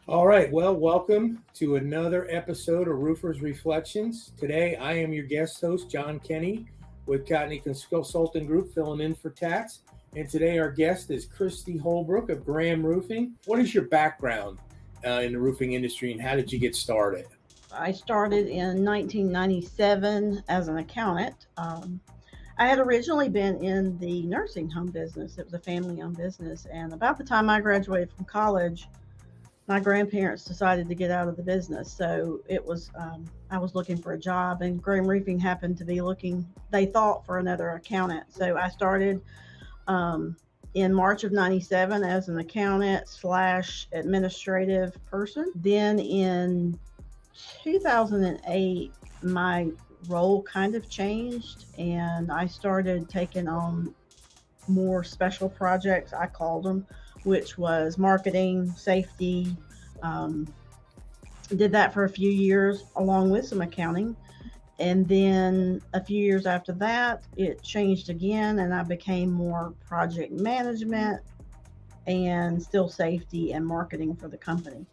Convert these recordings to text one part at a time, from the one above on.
All right, well, welcome to another episode of Roofers Reflections. Today, I am your guest host, John Kenney, with Cotney Consulting Group, filling in for Tats. And today, our guest is Christee Holbrook of Graham Roofing. What is your background in the roofing industry, and how did you get started? I started in 1997 as an accountant. I had originally been in the nursing home business. It was a family owned business. And about the time I graduated from college, my grandparents decided to get out of the business. So I was looking for a job, and Graham Roofing happened to be looking, they thought, for another accountant. So I started um, in March of 97 as an accountant slash administrative person. Then in 2008, my role kind of changed, and I started taking on more special projects, I called them, which was marketing, safety. Um, did that for a few years along with some accounting. And then a few years after that, it changed again, and I became more project management and still safety and marketing for the company.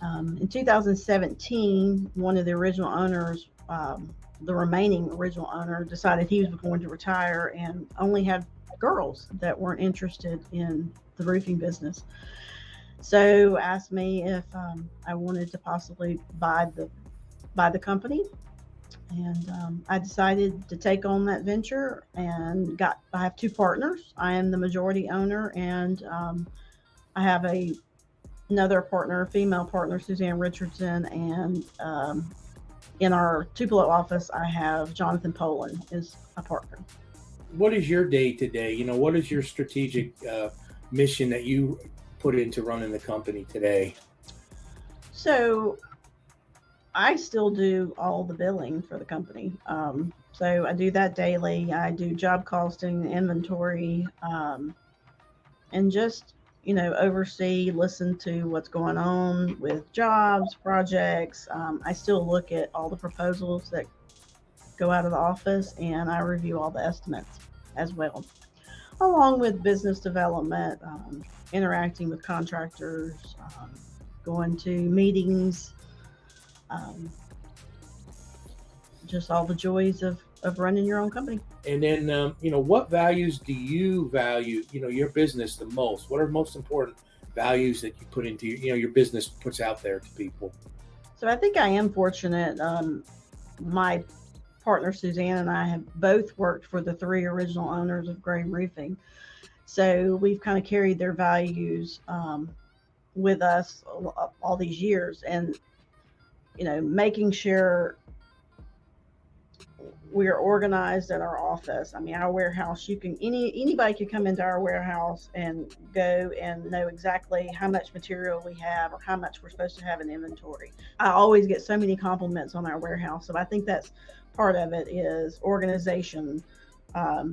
In 2017, one of the original owners, the remaining original owner, decided he was going to retire and only had girls that weren't interested in the roofing business. So asked me if I wanted to possibly buy the company, and I decided to take on that venture. And got I have two partners. I am the majority owner, and I have another partner, female partner, Suzanne Richardson, and in our Tupelo office, I have Jonathan Poland is a partner. What is your day to day? What is your strategic mission that you put into running the company today? So I still do all the billing for the company. So I do that daily. I do job costing, inventory, and just oversee, listen to what's going on with jobs, projects. I still look at all the proposals that go out of the office, and I review all the estimates as well, along with business development, interacting with contractors, going to meetings, um, just all the joys of running your own company. And then, what values do you value, your business the most? What are the most important values that you put into your business puts out there to people? So I think I am fortunate. My partner Suzanne and I have both worked for the three original owners of Graham Roofing. So we've kind of carried their values with us all these years, and making sure we're organized at our office. I mean, our warehouse, you can anybody can come into our warehouse and go and know exactly how much material we have or how much we're supposed to have in inventory. I always get so many compliments on our warehouse, so I think that's part of it is organization,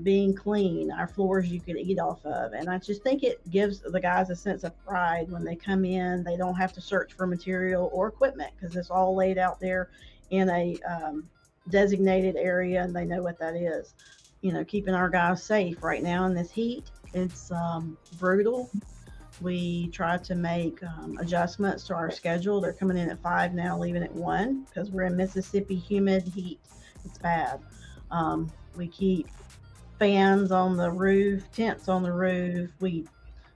being clean, our floors you could eat off of. And I just think it gives the guys a sense of pride when they come in. They don't have to search for material or equipment because it's all laid out there in a designated area, and they know what that is. Keeping our guys safe right now in this heat, it's brutal. We try to make adjustments to our schedule. They're coming in at 5 now, leaving at 1 because we're in Mississippi, humid heat. It's bad. We keep fans on the roof, tents on the roof. We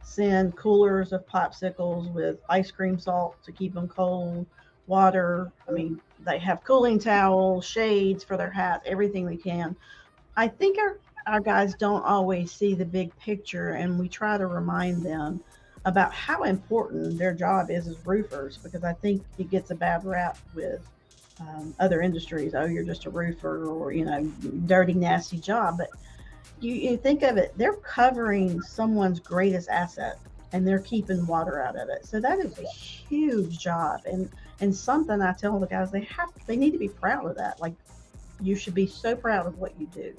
send coolers of popsicles with ice cream salt to keep them cold, water. I mean, they have cooling towels, shades for their hats, everything we can. I think our guys don't always see the big picture, and we try to remind them about how important their job is as roofers, because I think it gets a bad rap with other industries. Oh, you're just a roofer, or dirty, nasty job. But you think of it, they're covering someone's greatest asset, and they're keeping water out of it. So that is a huge job, and something I tell the guys they need to be proud of that. Like, you should be so proud of what you do.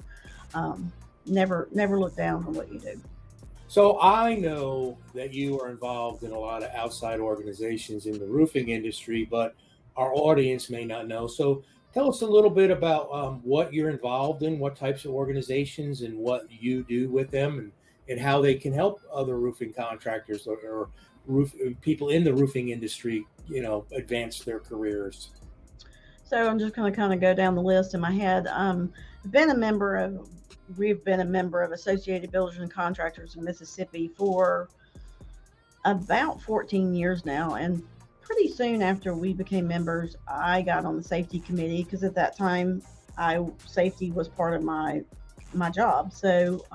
Never look down on what you do. So I know that you are involved in a lot of outside organizations in the roofing industry, but our audience may not know. So tell us a little bit about what you're involved in, what types of organizations, and what you do with them, and how they can help other roofing contractors or people in the roofing industry, advance their careers? So I'm just going to kind of go down the list in my head. We've been a member of Associated Builders and Contractors in Mississippi for about 14 years now. And pretty soon after we became members, I got on the safety committee because at that time, safety was part of my job. So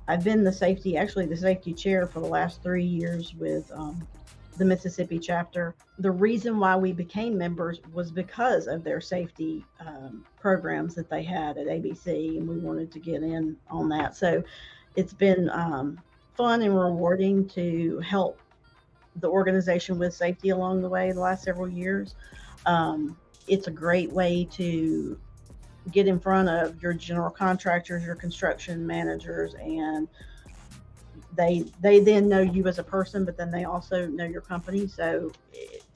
I've been the safety chair for the last 3 years with the Mississippi chapter. The reason why we became members was because of their safety programs that they had at ABC, and we wanted to get in on that. So it's been fun and rewarding to help the organization with safety along the way the last several years. It's a great way to get in front of your general contractors, your construction managers, and they then know you as a person, but then they also know your company. So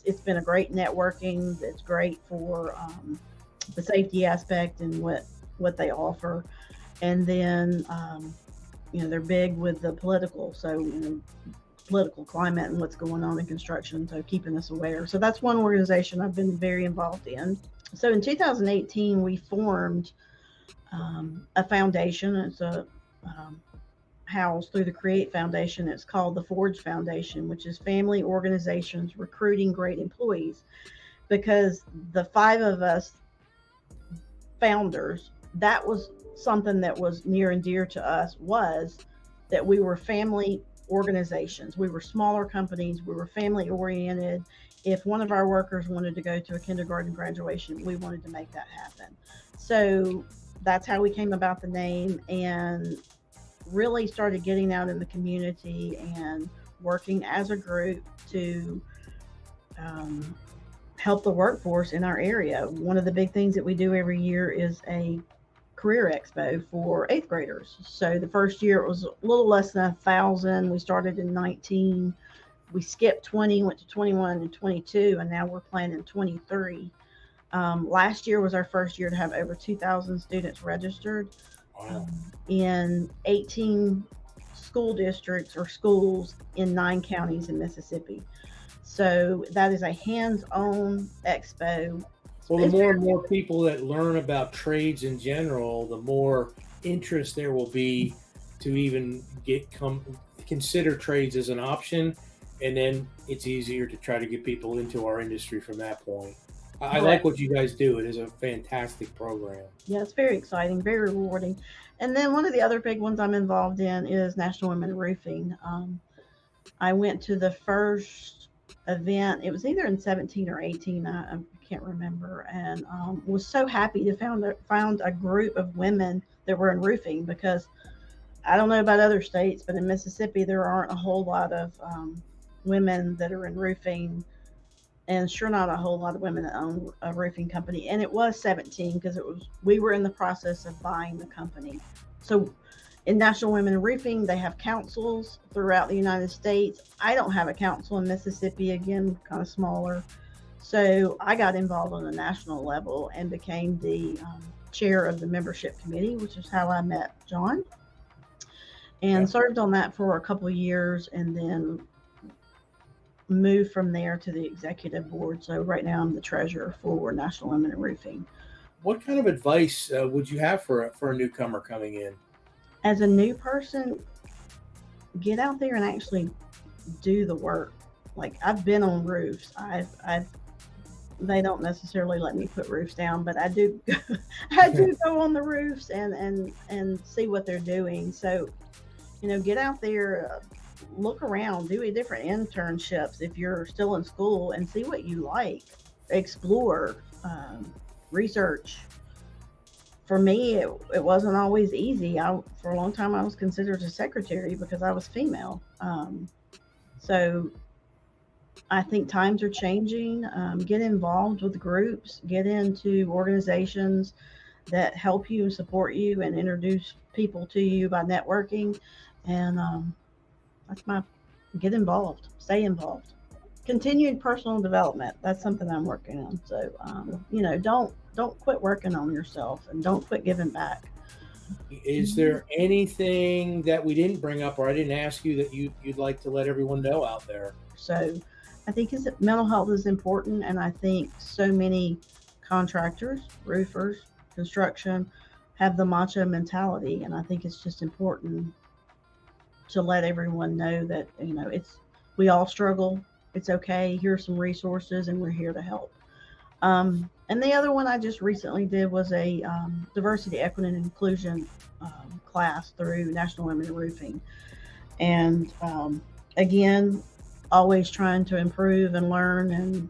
it's been a great networking. It's great for the safety aspect and what they offer. And then, they're big with the political. So, political climate and what's going on in construction. So keeping us aware. So that's one organization I've been very involved in. So in 2018, we formed a foundation. It's housed through the Create Foundation. It's called the Forge Foundation, which is family organizations recruiting great employees. Because the 5 of us founders, that was something that was near and dear to us, was that we were family organizations. We were smaller companies. We were family oriented. If one of our workers wanted to go to a kindergarten graduation, we wanted to make that happen. So that's how we came about the name, and really started getting out in the community and working as a group to help the workforce in our area. One of the big things that we do every year is a career expo for 8th graders. So the first year it was a little less than 1,000. We started in 19. We skipped 20, went to 21 and 22, and now we're planning 23. Last year was our first year to have over 2,000 students registered. Wow. In 18 school districts or schools in 9 counties in Mississippi. So that is a hands-on expo. Well, the more and more people that learn about trades in general, the more interest there will be to even consider trades as an option, and then it's easier to try to get people into our industry from that point. I like what you guys do. It is a fantastic program. Yeah, it's very exciting, very rewarding. And then one of the other big ones I'm involved in is National Women in Roofing. I went to the first event. It was either in 17 or 18. I can't remember. And was so happy to found a group of women that were in roofing, because I don't know about other states, but in Mississippi, there aren't a whole lot of women that are in roofing. And sure, not a whole lot of women that own a roofing company. And it was 17 because we were in the process of buying the company. So in National Women in Roofing, they have councils throughout the United States. I don't have a council in Mississippi, again, kind of smaller. So I got involved on a national level and became the chair of the membership committee, which is how I met John, and served on that for a couple of years, and then moved from there to the executive board. So right now I'm the treasurer for National Women in Roofing. What kind of advice would you have for a newcomer coming in? As a new person, get out there and actually do the work. Like, I've been on roofs. They don't necessarily let me put roofs down, but I do go on the roofs and see what they're doing. So, get out there, look around, do different internships if you're still in school, and see what you like. Explore, research. For me, it wasn't always easy. For a long time, I was considered a secretary because I was female. So I think times are changing. Get involved with groups, get into organizations that help you and support you and introduce people to you by networking. And get involved, stay involved. Continued personal development. That's something I'm working on. So, don't quit working on yourself, and don't quit giving back. Is there anything that we didn't bring up or I didn't ask you that you'd like to let everyone know out there? So I think mental health is important, and I think so many contractors, roofers, construction have the macho mentality, and I think it's just important to let everyone know that we all struggle. It's okay. Here's some resources, and we're here to help. And the other one I just recently did was a diversity, equity, and inclusion class through National Women in Roofing. And again, always trying to improve and learn and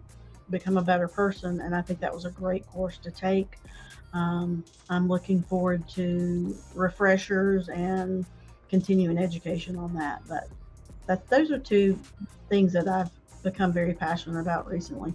become a better person. And I think that was a great course to take. I'm looking forward to refreshers and continuing education on that. But those are two things that I've become very passionate about recently.